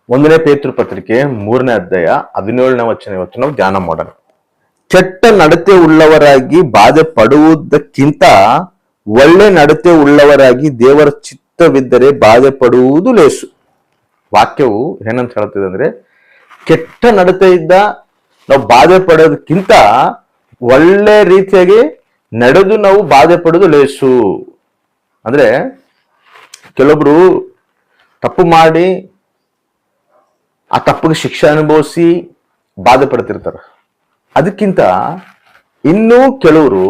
ಒಂದನೇ ಪೇತೃ ಪತ್ರಿಕೆ 3ನೇ ಅಧ್ಯಾಯ 17ನೇ ವಚನ ಇವತ್ತು ನಾವು ಧ್ಯಾನ ಮಾಡೋಣ. ಕೆಟ್ಟ ನಡತೆ ಉಳ್ಳವರಾಗಿ ಬಾಧೆ ಪಡುವುದಕ್ಕಿಂತ ಒಳ್ಳೆ ನಡತೆ ಉಳ್ಳವರಾಗಿ ದೇವರ ಚಿತ್ತವಿದ್ದರೆ ಬಾಧೆ ಪಡುವುದು ಲೇಸು. ವಾಕ್ಯವು ಏನಂತ ಹೇಳ್ತದೆ ಅಂದ್ರೆ, ಕೆಟ್ಟ ನಡತೆಯಿಂದ ನಾವು ಬಾಧೆ ಪಡೋದಕ್ಕಿಂತ ಒಳ್ಳೆ ರೀತಿಯಾಗಿ ನಡೆದು ನಾವು ಬಾಧೆ ಪಡೋದು ಲೇಸು. ಅಂದ್ರೆ ಕೆಲವೊಬ್ರು ತಪ್ಪು ಮಾಡಿ ಆ ತಪ್ಪಿಗೆ ಶಿಕ್ಷೆ ಅನುಭವಿಸಿ ಬಾಧೆ ಪಡ್ತಿರ್ತಾರೆ. ಅದಕ್ಕಿಂತ ಇನ್ನೂ ಕೆಲವರು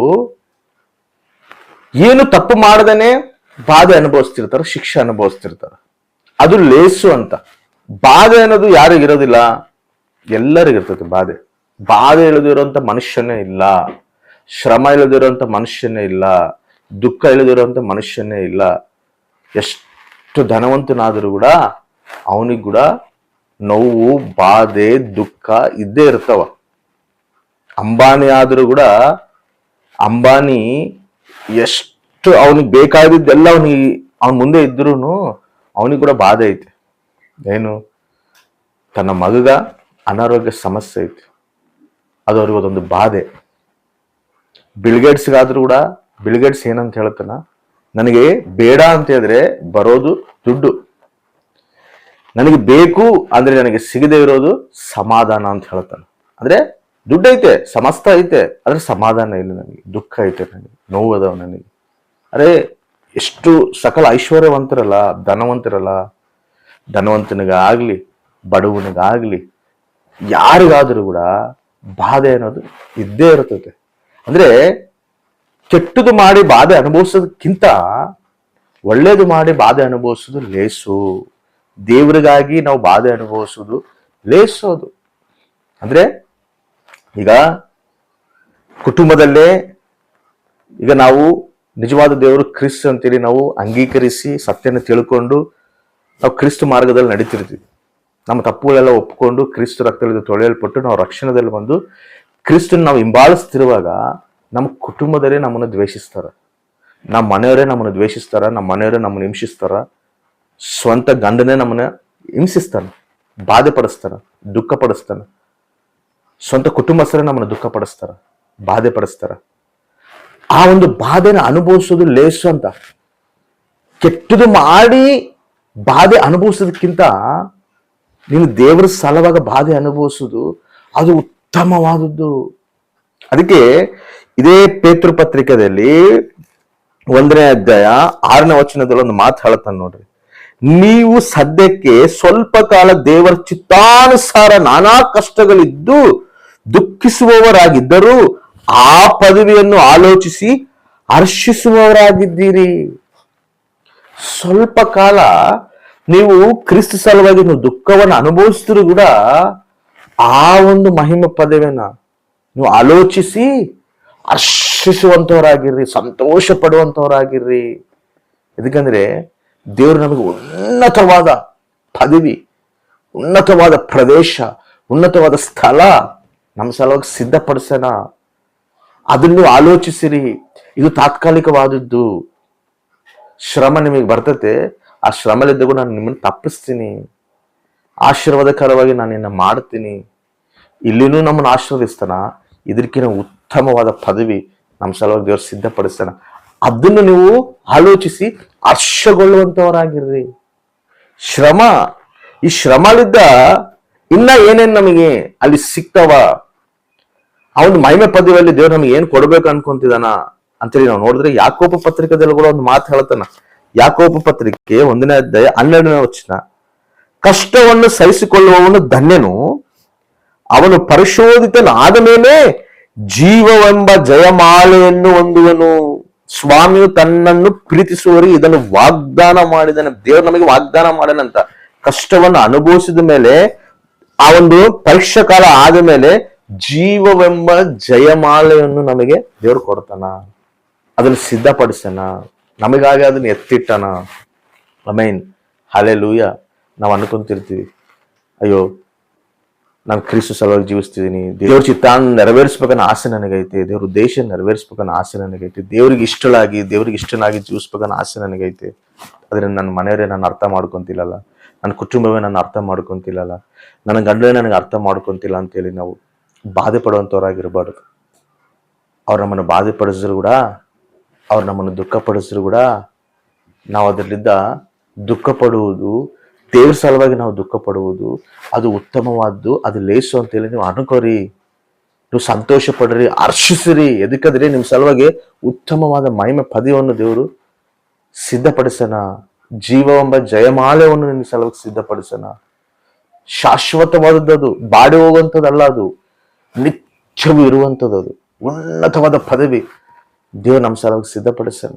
ಏನು ತಪ್ಪು ಮಾಡದೇನೆ ಬಾಧೆ ಅನುಭವಿಸ್ತಿರ್ತಾರೆ, ಶಿಕ್ಷೆ ಅನುಭವಿಸ್ತಿರ್ತಾರೆ. ಅದು ಲೇಸು ಅಂತ. ಬಾಧೆ ಅನ್ನೋದು ಯಾರಿಗಿರೋದಿಲ್ಲ, ಎಲ್ಲರಿಗಿರ್ತದೆ ಬಾಧೆ. ಬಾಧೆ ಇಳಿದಿರುವಂತ ಮನುಷ್ಯನೇ ಇಲ್ಲ, ಶ್ರಮ ಇಳಿದಿರುವಂತ ಮನುಷ್ಯನೇ ಇಲ್ಲ, ದುಃಖ ಇಳಿದಿರುವಂತ ಮನುಷ್ಯನೇ ಇಲ್ಲ. ಎಷ್ಟು ಧನವಂತನಾದರೂ ಕೂಡ ಅವನಿಗೆ ಕೂಡ ನೋವು, ಬಾಧೆ, ದುಃಖ ಇದ್ದೇ ಇರ್ತಾವ. ಅಂಬಾನಿ ಆದರೂ ಕೂಡ ಅಂಬಾನಿ ಎಷ್ಟು ಅವನಿಗೆ ಬೇಕಾಗಿದ್ದೆಲ್ಲ ಅವನ ಮುಂದೆ ಇದ್ರೂ ಅವನಿಗೆ ಕೂಡ ಬಾಧೆ ಐತೆ. ಏನು? ತನ್ನ ಮಗಗ ಅನಾರೋಗ್ಯ ಸಮಸ್ಯೆ ಐತಿ, ಅದು ಅವ್ರಿಗೆ ಅದೊಂದು ಬಾಧೆ. ಬಿಲ್ಗೇಟ್ಸ್ಗಾದ್ರೂ ಕೂಡ ಬಿಲ್ಗೇಟ್ಸ್ ಏನಂತ ಹೇಳ್ತಾನ, ನನಗೆ ಬೇಡ ಅಂತ ಹೇಳಿದ್ರೆ ಬರೋದು ದುಡ್ಡು, ನನಗೆ ಬೇಕು ಅಂದ್ರೆ ನನಗೆ ಸಿಗದೆ ಇರೋದು ಸಮಾಧಾನ ಅಂತ ಹೇಳ್ತಾನೆ. ಅಂದ್ರೆ ದುಡ್ಡು ಐತೆ, ಸಮಸ್ತ ಐತೆ, ಆದ್ರೆ ಸಮಾಧಾನ ಇಲ್ಲ ನನಗೆ, ದುಃಖ ಐತೆ ನನಗೆ, ನೋವು ಅದಾವ ನನಗೆ. ಅರೆ ಎಷ್ಟು ಸಕಲ ಐಶ್ವರ್ಯವಂತರಲ್ಲ, ಧನವಂತನಿಗಾಗ್ಲಿ ಬಡವನಿಗಾಗ್ಲಿ ಯಾರಿಗಾದ್ರೂ ಕೂಡ ಬಾಧೆ ಅನ್ನೋದು ಇದ್ದೇ ಇರ್ತದೆ. ಅಂದ್ರೆ ಕೆಟ್ಟದು ಮಾಡಿ ಬಾಧೆ ಅನುಭವಿಸೋದಕ್ಕಿಂತ ಒಳ್ಳೇದು ಮಾಡಿ ಬಾಧೆ ಅನುಭವಿಸೋದು ಲೇಸು. ದೇವರಿಗಾಗಿ ನಾವು ಬಾಧೆ ಅನುಭವಿಸೋದು ಲೇಸೋದು. ಅಂದ್ರೆ ಈಗ ಕುಟುಂಬದಲ್ಲೇ ಈಗ ನಾವು ನಿಜವಾದ ದೇವರು ಕ್ರಿಸ್ತ ಅಂತೇಳಿ ನಾವು ಅಂಗೀಕರಿಸಿ ಸತ್ಯನ ತಿಳ್ಕೊಂಡು ನಾವು ಕ್ರಿಸ್ತ ಮಾರ್ಗದಲ್ಲಿ ನಡೀತಿರ್ತೀವಿ. ನಮ್ಮ ತಪ್ಪುಗಳೆಲ್ಲ ಒಪ್ಕೊಂಡು ಕ್ರಿಸ್ತ ರಕ್ತದಲ್ಲಿ ತೊಳೆಯಲ್ಪಟ್ಟು ನಾವು ರಕ್ಷಣೆದಲ್ಲಿ ಬಂದು ಕ್ರಿಸ್ತನ ನಾವು ಹಿಂಬಾಲಿಸ್ತಿರುವಾಗ ನಮ್ಮ ಕುಟುಂಬದಲ್ಲೇ ನಮ್ಮನ್ನು ದ್ವೇಷಿಸ್ತಾರ, ನಮ್ಮ ಮನೆಯವರೇ ನಮ್ಮನ್ನು ದ್ವೇಷಿಸ್ತಾರ, ನಮ್ಮ ಮನೆಯವರೇ ನಮ್ಮನ್ನು ಹಿಂಸಿಸ್ತಾರ, ಸ್ವಂತ ಗಂಡನೇ ನಮ್ಮನ್ನ ಹಿಂಸಿಸ್ತಾನೆ, ಬಾಧೆ ಪಡಿಸ್ತಾನ, ದುಃಖ ಪಡಿಸ್ತಾನ, ಸ್ವಂತ ಕುಟುಂಬಸ್ಥರೇ ನಮ್ಮನ್ನು ದುಃಖ ಪಡಿಸ್ತಾರ, ಬಾಧೆ ಪಡಿಸ್ತಾರ. ಆ ಒಂದು ಬಾಧೆನ ಅನುಭವಿಸೋದು ಲೇಸು ಅಂತ. ಕೆಟ್ಟದು ಮಾಡಿ ಬಾಧೆ ಅನುಭವಿಸೋದಕ್ಕಿಂತ ನೀನು ದೇವರ ಸಲುವಾಗ ಬಾಧೆ ಅನುಭವಿಸೋದು ಅದು ಉತ್ತಮವಾದದ್ದು. ಅದಕ್ಕೆ ಇದೇ ಪೇತೃ ಪತ್ರಿಕೆಯಲ್ಲಿ 1ನೇ ಅಧ್ಯಾಯ 6ನೇ ವಚನದಲ್ಲಿ ಒಂದು ಮಾತು ಹೇಳ್ತಾನೆ ನೋಡ್ರಿ. ನೀವು ಸದ್ಯಕ್ಕೆ ಸ್ವಲ್ಪ ಕಾಲ ದೇವರ ಚಿತ್ತಾನುಸಾರ ನಾನಾ ಕಷ್ಟಗಳಿದ್ದು ದುಃಖಿಸುವವರಾಗಿದ್ದರೂ ಆ ಪದವಿಯನ್ನು ಆಲೋಚಿಸಿ ಹರ್ಷಿಸುವವರಾಗಿದ್ದೀರಿ. ಸ್ವಲ್ಪ ಕಾಲ ನೀವು ಕ್ರಿಸ್ತ ಸಲುವಾಗಿ ನೀವು ದುಃಖವನ್ನು ಅನುಭವಿಸಿದ್ರು ಕೂಡ ಆ ಒಂದು ಮಹಿಮೆ ಪದವಿಯನ್ನ ನೀವು ಆಲೋಚಿಸಿ ಹರ್ಷಿಸುವಂತವರಾಗಿರ್ರಿ, ಸಂತೋಷ ಪಡುವಂತವರಾಗಿರ್ರಿ. ಯಾಕಂದ್ರೆ ದೇವರು ನಮಗೆ ಉನ್ನತವಾದ ಪದವಿ, ಉನ್ನತವಾದ ಪ್ರದೇಶ, ಉನ್ನತವಾದ ಸ್ಥಳ ನಮ್ಮ ಸಲುವಾಗಿ ಸಿದ್ಧಪಡಿಸೋಣ. ಅದನ್ನು ಆಲೋಚಿಸಿರಿ. ಇದು ತಾತ್ಕಾಲಿಕವಾದದ್ದು. ಶ್ರಮ ನಿಮಗೆ ಬರ್ತತೆ, ಆ ಶ್ರಮಲಿದ್ದಾಗ ನಾನು ನಿಮ್ಮನ್ನು ತಪ್ಪಿಸ್ತೀನಿ, ಆಶೀರ್ವಾದಕರವಾಗಿ ನಾನು ನಿನ್ನ ಮಾಡ್ತೀನಿ. ಇಲ್ಲಿನೂ ನಮ್ಮನ್ನು ಆಶೀರ್ವದಿಸ್ತಾನ, ಇದಕ್ಕಿಂತ ಉತ್ತಮವಾದ ಪದವಿ ನಮ್ಮ ಸಲುವಾಗಿ ದೇವರು ಸಿದ್ಧಪಡಿಸ್ತಾನ. ಅದನ್ನು ನೀವು ಆಲೋಚಿಸಿ ಹರ್ಷಗೊಳ್ಳುವಂತವರಾಗಿರ್ರಿ. ಶ್ರಮ, ಈ ಶ್ರಮಲಿದ್ದ ಇನ್ನ ಏನೇನ್ ನಮಗೆ ಅಲ್ಲಿ ಸಿಗ್ತಾವ, ಅವನು ಮಹಿಮೆ ಪದವಿಯಲ್ಲಿ ದೇವ್ರು ನಮಗೆ ಏನ್ ಕೊಡ್ಬೇಕು ಅನ್ಕೊಂತಿದಾನ ಅಂತೇಳಿ ನಾವು ನೋಡಿದ್ರೆ ಯಾಕೋಬ ಪತ್ರಿಕೆದಲ್ಲಿ ಕೂಡ ಒಂದು ಮಾತು ಹೇಳ್ತಾನ. ಯಾಕೋಬ ಪತ್ರಿಕೆ 1ನೇ ಅಧ್ಯಾಯ 12ನೇ ವಚನ, ಕಷ್ಟವನ್ನು ಸಹಿಸಿಕೊಳ್ಳುವವನು ಧನ್ಯನು, ಅವನು ಪರಿಶೋಧಿತನಾದ ಮೇಲೆ ಜೀವವೆಂಬ ಜಯಮಾಲೆಯನ್ನು ಹೊಂದುವನು. ಸ್ವಾಮಿಯು ತನ್ನನ್ನು ಪ್ರೀತಿಸುವವರಿಗೆ ಇದನ್ನು ವಾಗ್ದಾನ ಮಾಡಿದಾನೆ. ದೇವರು ನಮಗೆ ವಾಗ್ದಾನ ಮಾಡನಂತ. ಕಷ್ಟವನ್ನು ಅನುಭವಿಸಿದ ಮೇಲೆ, ಆ ಒಂದು ಪರೀಕ್ಷಾ ಕಾಲ ಆದ ಮೇಲೆ ಜೀವವೆಂಬ ಜಯಮಾಲೆಯನ್ನು ನಮಗೆ ದೇವರು ಕೊಡ್ತಾನ, ಅದನ್ನು ಸಿದ್ಧಪಡಿಸನ, ನಮಗಾಗಿ ಅದನ್ನ ಎತ್ತಿಟ್ಟನ. Amen, hallelujah. ನಾವು ಅನ್ಕೊಂತಿರ್ತೀವಿ, ಅಯ್ಯೋ ನಾನು ಕ್ರಿಸ್ತ ಸಲುವಾಗಿ ಜೀವಿಸ್ತಿದ್ದೀನಿ, ದೇವ್ರ ಚಿತ್ತ ನೆರವೇರಿಸ್ಬೇಕನ್ನ ಆಸೆ ನನಗೈತೆ, ದೇವ್ರ ಉದ್ದೇಶ ನೆರವೇರಿಸ್ಬೇಕನ್ನ ಆಸೆ ನನಗೈತೆ, ದೇವ್ರಿಗೆ ಇಷ್ಟನಾಗಿ ಜೀವಿಸ್ಬೇಕನ್ನ ಆಸೆ ನನಗೈತೆ. ಆದ್ರೆ ನನ್ನ ಮನೆಯವರೇ ನಾನು ಅರ್ಥ ಮಾಡ್ಕೊಂತಿಲ್ಲಲ್ಲ, ನನ್ನ ಕುಟುಂಬವೇ ನನ್ನ ಅರ್ಥ ಮಾಡ್ಕೊಂತಿಲ್ಲಲ್ಲ, ನನ್ನ ಗಂಡನೇ ನನಗೆ ಅರ್ಥ ಮಾಡ್ಕೊಂತಿಲ್ಲ ಅಂತೇಳಿ ನಾವು ಬಾಧೆ ಪಡುವಂಥವ್ರಾಗಿರಬಾರ್ದು. ಅವ್ರು ನಮ್ಮನ್ನು ಬಾಧೆ ಪಡಿಸಿದ್ರು ಕೂಡ, ಅವ್ರು ನಮ್ಮನ್ನು ದುಃಖ ಪಡಿಸಿದ್ರು ಕೂಡ ನಾವು ಅದರಿಂದ ದುಃಖ ಪಡುವುದು, ದೇವ್ರ ಸಲುವಾಗಿ ನಾವು ದುಃಖ ಪಡುವುದು ಅದು ಉತ್ತಮವಾದ್ದು, ಅದು ಲೇಸು ಅಂತೇಳಿ ನೀವು ಅನ್ಕೋರಿ. ನೀವು ಸಂತೋಷ ಪಡ್ರಿ, ಹರ್ಷಿಸಿರಿ. ಎದಕ್ಕಂದ್ರೆ ನಿಮ್ಮ ಸಲುವಾಗಿ ಉತ್ತಮವಾದ ಮಹಿಮೆ ಪದವಿಯನ್ನು ದೇವರು ಸಿದ್ಧಪಡಿಸೋಣ. ಜೀವವೆಂಬ ಜಯಮಾಲೆಯನ್ನು ನಿನ್ನ ಸಲುವಾಗಿ ಸಿದ್ಧಪಡಿಸೋಣ. ಶಾಶ್ವತವಾದದ್ದು, ಬಾಡಿ ಹೋಗುವಂಥದ್ದಲ್ಲ, ಅದು ನಿತ್ಯವೂ ಇರುವಂಥದ್ದು. ಅದು ಉನ್ನತವಾದ ಪದವಿ ದೇವರು ನಮ್ಮ ಸಲುವಾಗಿ ಸಿದ್ಧಪಡಿಸೋಣ.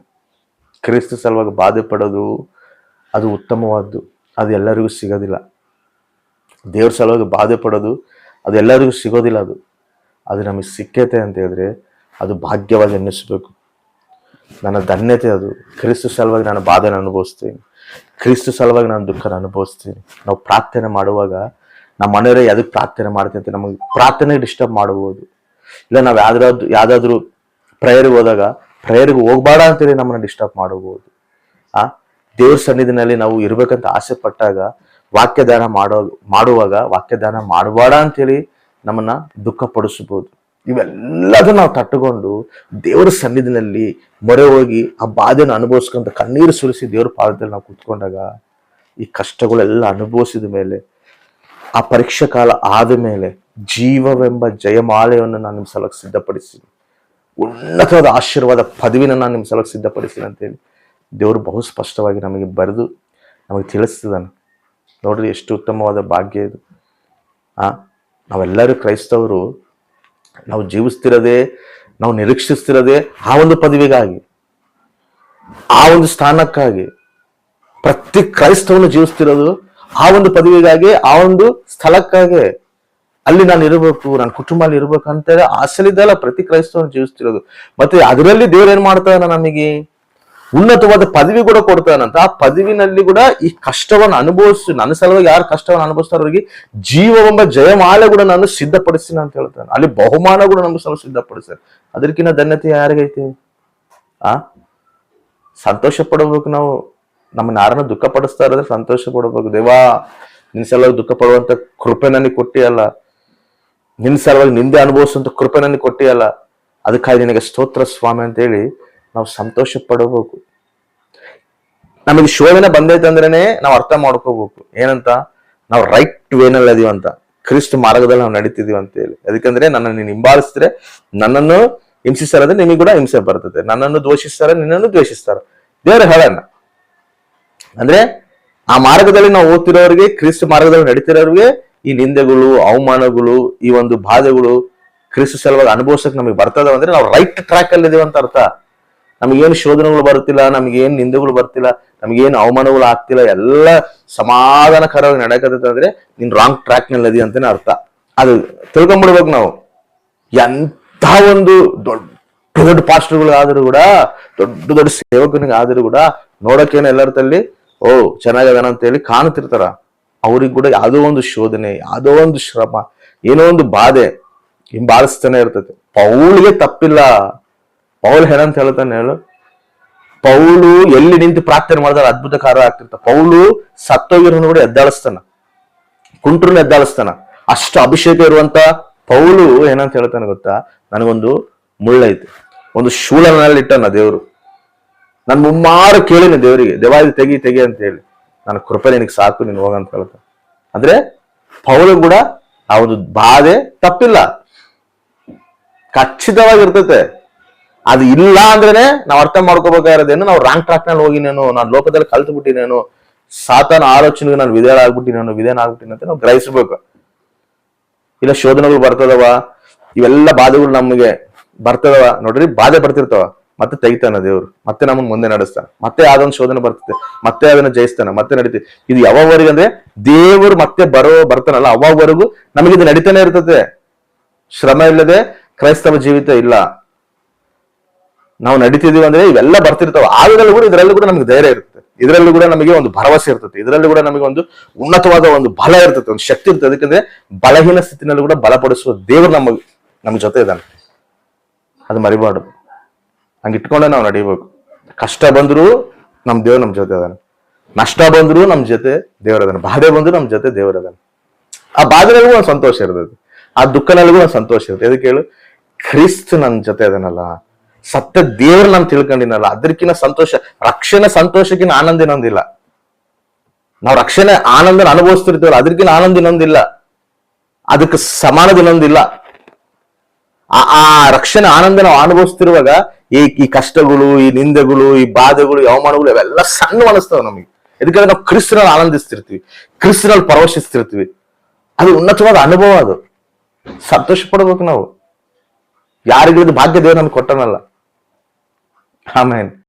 ಕ್ರಿಸ್ತ ಸಲುವಾಗಿ ಬಾಧೆ ಪಡೋದು ಅದು ಉತ್ತಮವಾದ್ದು, ಅದು ಎಲ್ಲರಿಗೂ ಸಿಗೋದಿಲ್ಲ. ದೇವ್ರ ಸಲುವಾಗಿ ಬಾಧೆ ಪಡೋದು ಅದು ಎಲ್ಲರಿಗೂ ಸಿಗೋದಿಲ್ಲ. ಅದು ನಮಗೆ ಸಿಕ್ಕೈತೆ ಅಂತ ಹೇಳಿದ್ರೆ ಅದು ಭಾಗ್ಯವಾಗಿ ಎನ್ನಿಸ್ಬೇಕು. ನನ್ನ ಧನ್ಯತೆ ಅದು. ಕ್ರಿಸ್ತ ಸಲುವಾಗಿ ನಾನು ಬಾಧೆನ ಅನುಭವಿಸ್ತೀನಿ, ಕ್ರಿಸ್ತ ಸಲುವಾಗಿ ನಾನು ದುಃಖನ ಅನುಭವಿಸ್ತೀನಿ. ನಾವು ಪ್ರಾರ್ಥನೆ ಮಾಡುವಾಗ ನಮ್ಮ ಮನೆಯವರೇ ಎದಕ್ಕೆ ಪ್ರಾರ್ಥನೆ ಮಾಡ್ತೀವಿ ಅಂತ ನಮಗೆ ಪ್ರಾರ್ಥನೆ ಡಿಸ್ಟರ್ಬ್ ಮಾಡಬಹುದು. ಇಲ್ಲ ನಾವು ಯಾವ್ದಾದ್ರು ಪ್ರೇಯರ್ಗೆ ಹೋದಾಗ ಪ್ರೇಯರ್ಗೆ ಹೋಗ್ಬೇಡ ಅಂತೇಳಿ ನಮ್ಮನ್ನ ಡಿಸ್ಟರ್ಬ್ ಮಾಡಬಹುದು. ದೇವ್ರ ಸನ್ನಿಧಿನಲ್ಲಿ ನಾವು ಇರ್ಬೇಕಂತ ಆಸೆ ಪಟ್ಟಾಗ ವಾಕ್ಯದಾನ ಮಾಡುವಾಗ ವಾಕ್ಯದಾನ ಮಾಡಬೇಡ ಅಂತೇಳಿ ನಮ್ಮನ್ನ ದುಃಖ ಪಡಿಸಬಹುದು. ಇವೆಲ್ಲದನ್ನ ನಾವು ತಟ್ಟುಕೊಂಡು ದೇವರ ಸನ್ನಿಧಿನಲ್ಲಿ ಮೊರೆ ಹೋಗಿ ಆ ಬಾಧೆನ ಅನುಭವಿಸ್ಕೊಂತ ಕಣ್ಣೀರು ಸುರಿಸಿ ದೇವ್ರ ಪಾದದಲ್ಲಿ ನಾವು ಕೂತ್ಕೊಂಡಾಗ ಈ ಕಷ್ಟಗಳೆಲ್ಲ ಅನುಭವಿಸಿದ ಮೇಲೆ ಆ ಪರೀಕ್ಷಾ ಕಾಲ ಆದ ಮೇಲೆ ಜೀವವೆಂಬ ಜಯಮಾಲೆಯನ್ನು ನಾನು ನಿಮ್ಮ ಸಲಕ್ಕೆ ಸಿದ್ಧಪಡಿಸ್ತೀನಿ, ಉನ್ನತವಾದ ಆಶೀರ್ವಾದ ಪದವಿನ ನಾನು ನಿಮ್ಮ ಸಲಕ್ಕೆ ಸಿದ್ಧಪಡಿಸ್ತೀನಿ ಅಂತೇಳಿ ದೇವರು ಬಹು ಸ್ಪಷ್ಟವಾಗಿ ನಮಗೆ ಬರೆದು ನಮಗೆ ತಿಳಿಸ್ತಿದ್ದಾನೆ. ನೋಡ್ರಿ ಎಷ್ಟು ಉತ್ತಮವಾದ ಭಾಗ್ಯ ಇದು. ನಾವೆಲ್ಲರೂ ಕ್ರೈಸ್ತವರು ನಾವು ಜೀವಿಸ್ತಿರೋದೇ, ನಾವು ನಿರೀಕ್ಷಿಸ್ತಿರೋದೇ ಆ ಒಂದು ಪದವಿಗಾಗಿ, ಆ ಒಂದು ಸ್ಥಾನಕ್ಕಾಗಿ. ಪ್ರತಿ ಕ್ರೈಸ್ತವನು ಜೀವಿಸ್ತಿರೋದು ಆ ಒಂದು ಪದವಿಗಾಗಿ, ಆ ಒಂದು ಸ್ಥಳಕ್ಕಾಗಿ. ಅಲ್ಲಿ ನಾನು ಇರಬೇಕು, ನನ್ನ ಕುಟುಂಬ ಅಲ್ಲಿ ಇರ್ಬೇಕು ಅಂತೇಳಿ ಆಸೆಲಿದ್ದಲ್ಲ ಪ್ರತಿ ಕ್ರೈಸ್ತವನು ಜೀವಿಸ್ತಿರೋದು. ಮತ್ತೆ ಅದರಲ್ಲಿ ದೇವ್ರು ಏನ್ ಮಾಡ್ತಾನ, ನಮಗೆ ಉನ್ನತವಾದ ಪದವಿ ಕೂಡ ಕೊಡ್ತಾನಂತ. ಆ ಪದವಿನಲ್ಲಿ ಕೂಡ ಈ ಕಷ್ಟವನ್ನು ಅನುಭವಿಸಿ, ನನ್ನ ಸಲುವಾಗಿ ಯಾರು ಕಷ್ಟವನ್ನು ಅನುಭವಿಸ್ತಾರ ಅವರಿಗೆ ಜೀವವೆಂಬ ಜಯಮಾಲೆ ಕೂಡ ನಾನು ಸಿದ್ಧಪಡಿಸ್ತೀನಿ ಅಂತ ಹೇಳ್ತಾನೆ. ಅಲ್ಲಿ ಬಹುಮಾನ ಕೂಡ ನಮ್ಮ ಸಲ ಸಿದ್ಧಪಡಿಸ್ತಾರೆ. ಅದಕ್ಕಿಂತ ಧನ್ಯತೆ ಯಾರಿಗೈತಿ? ಸಂತೋಷ ಪಡಬೇಕು ನಾವು. ನಮ್ಮನ್ನ ಯಾರನ್ನ ದುಃಖ ಪಡಿಸ್ತಾ ಇರೋದ್ರೆ ಸಂತೋಷ ಪಡಬೇಕು. ದೇವಾ, ನಿನ್ ಸಲುವಾಗಿ ದುಃಖ ಪಡುವಂತ ಕೃಪೆ ನನಗೆ ಕೊಟ್ಟಿಯಲ್ಲ, ನಿನ್ ಸಲುವಾಗಿ ನಿಂದೆ ಅನುಭವಿಸುವಂತ ಕೃಪೆ ನನಗೆ ಕೊಟ್ಟಿಯಲ್ಲ, ಅದಕ್ಕಾಗಿ ನಿನಗೆ ಸ್ತೋತ್ರ ಸ್ವಾಮಿ ಅಂತೇಳಿ ನಾವು ಸಂತೋಷ ಪಡಬೇಕು. ನಮಗೆ ಶೋಧನೆ ಬಂದೈತೆ ಅಂದ್ರೇನೆ ನಾವು ಅರ್ಥ ಮಾಡ್ಕೋಬೇಕು ಏನಂತ, ನಾವು ರೈಟ್ ವೇನಲ್ಲಿ ಅದೀವಂತ, ಕ್ರಿಸ್ತ ಮಾರ್ಗದಲ್ಲಿ ನಾವು ನಡೀತಿದೀವಿ ಅಂತ ಹೇಳಿ. ಅದಕ್ಕಂದ್ರೆ ನನ್ನನ್ನು ನೀನು ಹಿಂಬಾಲಿಸಿದ್ರೆ, ನನ್ನನ್ನು ಹಿಂಸಿಸ್ತಾರಂದ್ರೆ ನಿಮಗೆ ಕೂಡ ಹಿಂಸೆ ಬರ್ತದೆ, ನನ್ನನ್ನು ದ್ವೇಷಿಸ್ತಾರ ನಿನ್ನನ್ನು ದ್ವೇಷಿಸ್ತಾರ. ದೇವರ ಹೇಳೋಣ ಅಂದ್ರೆ ಆ ಮಾರ್ಗದಲ್ಲಿ ನಾವು ಓದ್ತಿರೋರಿಗೆ, ಕ್ರಿಸ್ತ ಮಾರ್ಗದಲ್ಲಿ ನಡೀತಿರೋರಿಗೆ ಈ ನಿಂದೆಗಳು, ಅವಮಾನಗಳು, ಈ ಒಂದು ಬಾಧೆಗಳು ಕ್ರಿಸ್ತ ಸಲುವಾಗಿ ಅನುಭವಿಸಕ್ ನಮಗೆ ಬರ್ತದ ಅಂದ್ರೆ ನಾವು ರೈಟ್ ಟ್ರ್ಯಾಕ್ ಅಲ್ಲಿ ಇದೀವಿ ಅಂತ ಅರ್ಥ. ನಮಗೇನು ಶೋಧನೆಗಳು ಬರ್ತಿಲ್ಲ, ನಮಗೇನು ನಿಂದೆಗಳು ಬರ್ತಿಲ್ಲ, ನಮಗೇನು ಅವಮಾನಗಳು ಆಗ್ತಿಲ್ಲ, ಎಲ್ಲ ಸಮಾಧಾನಕರವಾಗಿ ನಡೆಯಕತ್ತೈತೆ ಅಂದ್ರೆ ನೀನ್ ರಾಂಗ್ ಟ್ರ್ಯಾಕ್ ನಲ್ಲಿ ಅದಿ ಅಂತಾನೆ ಅರ್ಥ. ಅದು ತಿಳ್ಕೊಂಡ್ಬಿಡ್ಬೇಕು ನಾವು. ಎಂಥ ಒಂದು ದೊಡ್ಡ ದೊಡ್ಡ ಪಾಸ್ಟರ್ಗಳು ಕೂಡ, ದೊಡ್ಡ ದೊಡ್ಡ ಸೇವಕನಿಗೆ ಆದ್ರೂ ಕೂಡ ನೋಡಕ್ಕೇನು ಎಲ್ಲರಲ್ಲಿ ಚೆನ್ನಾಗದಾನ ಅಂತ ಹೇಳಿ ಕಾಣ್ತಿರ್ತಾರ. ಅವ್ರಿಗೆ ಕೂಡ ಯಾವುದೋ ಒಂದು ಶೋಧನೆ, ಯಾವುದೋ ಒಂದು ಶ್ರಮ, ಏನೋ ಒಂದು ಬಾಧೆ ಹಿಂಬಾಲಿಸ್ತಾನೆ ಇರ್ತೈತೆ. ಪೌಲಿಗೆ ತಪ್ಪಿಲ್ಲ. ಪೌಲ್ ಏನಂತ ಹೇಳ್ತಾನೆ ಹೇಳು, ಪೌಲು ಎಲ್ಲಿ ನಿಂತು ಪ್ರಾರ್ಥನೆ ಮಾಡಿದ್ರೆ ಅದ್ಭುತ ಕಾರ್ಯ ಆಗ್ತಿರ್ತ. ಪೌಲು ಸತ್ತೋಗಿರೋನು ಕೂಡ ಎದ್ದಾಳಿಸ್ತಾನ, ಕುಂಟ್ರನ್ನ ಎದ್ದಾಳಿಸ್ತಾನ. ಅಷ್ಟು ಅಭಿಷೇಕ ಇರುವಂತ ಪೌಲು ಏನಂತ ಹೇಳ್ತಾನೆ ಗೊತ್ತಾ, ನನಗೊಂದು ಮುಳ್ಳೈತೆ, ಒಂದು ಶೂಲನಲ್ಲಿ ಇಟ್ಟನ ದೇವ್ರು. ನಾನು ಮುಮ್ಮಾರು ಕೇಳಿನ ದೇವರಿಗೆ, ದೇವಾದಿ ತೆಗಿ ಅಂತ ಹೇಳಿ, ನನ್ನ ಕೃಪೆ ನಿನಗೆ ಸಾಕು, ನೀನು ಹೋಗಂತ ಹೇಳ್ತಾನೆ. ಅಂದ್ರೆ ಪೌಲು ಕೂಡ ಆ ಒಂದು ಬಾಧೆ ತಪ್ಪಿಲ್ಲ, ಖಚಿತವಾಗಿರ್ತೈತೆ. ಅದು ಇಲ್ಲ ಅಂದ್ರೇನೆ ನಾವು ಅರ್ಥ ಮಾಡ್ಕೋಬೇಕಾಗಿರೋದೇನು, ನಾವು ರಾಂಗ್ ಟ್ರ್ಯಾಕ್ ನಲ್ಲಿ ಹೋಗಿನೇನು, ನಾನು ಲೋಕದಲ್ಲಿ ಕಲ್ತು ಬಿಟ್ಟಿನೇನು, ಸಾತಾನ ಆಲೋಚನೆಗೆ ನಾನು ವಿಧೇಯ ಆಗ್ಬಿಟ್ಟಿನೇನು ಅಂತ ನಾವು ಗ್ರಹಿಸ್ಬೇಕು. ಇಲ್ಲ ಶೋಧನೆಗಳು ಬರ್ತದವ, ಇವೆಲ್ಲ ಬಾಧೆಗಳು ನಮಗೆ ಬರ್ತದವ. ನೋಡ್ರಿ, ಬಾಧೆ ಬರ್ತಿರ್ತಾವ, ಮತ್ತೆ ತೆಗಿತಾನ ದೇವ್ರು, ಮತ್ತೆ ನಮ್ಮನ್ನ ಮುಂದೆ ನಡೆಸ್ತಾನ, ಮತ್ತೆ ಯಾವ್ದೊಂದು ಶೋಧನೆ ಬರ್ತದೆ, ಮತ್ತೆ ಅದನ್ನ ಜಯಿಸ್ತಾನ, ಮತ್ತೆ ನಡೀತೀವಿ. ಇದು ಯಾವಾಗವರೆಗೆ ಅಂದ್ರೆ ದೇವರು ಮತ್ತೆ ಬರ್ತಾನಲ್ಲ ಅವಾಗವರೆಗೂ ನಮಗೆ ಇದು ನಡೀತಾನೆ ಇರ್ತದೆ. ಶ್ರಮ ಇಲ್ಲದೆ ಕ್ರೈಸ್ತವ ಜೀವಿತ ಇಲ್ಲ. ನಾವು ನಡೀತಿದೀವಿ ಅಂದ್ರೆ ಇವೆಲ್ಲ ಬರ್ತಿರ್ತಾವ. ಆದ್ರಲ್ಲೂ ಕೂಡ ಇದರಲ್ಲೂ ಕೂಡ ನಮ್ಗೆ ಧೈರ್ಯ ಇರುತ್ತೆ, ಇದರಲ್ಲೂ ಕೂಡ ನಮಗೆ ಒಂದು ಭರವಸೆ ಇರ್ತದೆ, ಇದರಲ್ಲೂ ಕೂಡ ನಮಗೆ ಒಂದು ಉನ್ನತವಾದ ಒಂದು ಬಲ ಇರ್ತದೆ, ಒಂದು ಶಕ್ತಿ ಇರ್ತದೆ. ಅದಕ್ಕಂದ್ರೆ ಬಲಹೀನ ಸ್ಥಿತಿನಲ್ಲೂ ಕೂಡ ಬಲಪಡಿಸುವ ದೇವರು ನಮ್ಮ ಜೊತೆ ಇದ್ದಾನೆ. ಅದು ಮರಿಬಾರ್ದು. ಹಂಗೆ ಇಟ್ಕೊಂಡೆ ನಾವು ನಡಿಬೇಕು. ಕಷ್ಟ ಬಂದ್ರು ನಮ್ ದೇವ್ರು ನಮ್ಮ ಜೊತೆ ಇದ್ದಾನೆ. ನಷ್ಟ ಬಂದ್ರು ನಮ್ ಜೊತೆ ದೇವರದನ, ಬಾಧೆ ಬಂದ್ರು ನಮ್ ಜೊತೆ ದೇವರದನ. ಆ ಬಾಧೆಗಳಿಗೂ ಒಂದು ಸಂತೋಷ ಇರ್ತದೆ, ಆ ದುಃಖನಲ್ಲಿಗೂ ಒಂದು ಸಂತೋಷ ಇರುತ್ತೆ. ಎದಕ್ಕೆ ಹೇಳು? ಕ್ರಿಸ್ತ ನನ್ ಜೊತೆ ಅದನ್ನಲ್ಲ, ಸತ್ಯ ದೇವ್ರ ನಾನು ತಿಳ್ಕೊಂಡಿನಲ್ಲ, ಅದಕ್ಕಿಂತ ಸಂತೋಷ, ರಕ್ಷಣೆ ಸಂತೋಷಕ್ಕಿಂತ ಆನಂದ ಇನ್ನೊಂದಿಲ್ಲ. ನಾವು ರಕ್ಷಣೆ ಆನಂದನ ಅನುಭವಿಸ್ತಿರ್ತೀವಲ್ಲ, ಅದಕ್ಕಿಂತ ಆನಂದ ಇನ್ನೊಂದಿಲ್ಲ, ಅದಕ್ಕೆ ಸಮಾನದ ಇನ್ನೊಂದಿಲ್ಲ. ಆ ರಕ್ಷಣೆ ಆನಂದ ನಾವು ಅನುಭವಿಸ್ತಿರುವಾಗ ಈ ಕಷ್ಟಗಳು, ಈ ನಿಂದೆಗಳು, ಈ ಬಾಧೆಗಳು, ಈ ಅವಮಾನಗಳು ಇವೆಲ್ಲ ಸಣ್ಣ ಅನಿಸ್ತವೆ ನಮಗೆ. ಯಾಕಂದ್ರೆ ನಾವು ಕ್ರಿಸ್ತನಲ್ಲಿ ಆನಂದಿಸ್ತಿರ್ತೀವಿ, ಕ್ರಿಸ್ತನಲ್ಲಿ ಪರವಶಿಸ್ತಿರ್ತೀವಿ. ಅದು ಉನ್ನತವಾದ ಅನುಭವ, ಅದು ಸಂತೋಷ ಪಡ್ಬೇಕು ನಾವು. ಯಾರಿಗಿಳಿದು ಭಾಗ್ಯ ದೇವರು ನಮ್ಗೆ ಕೊಟ್ಟನಲ್ಲ. ಆಮೇನ್.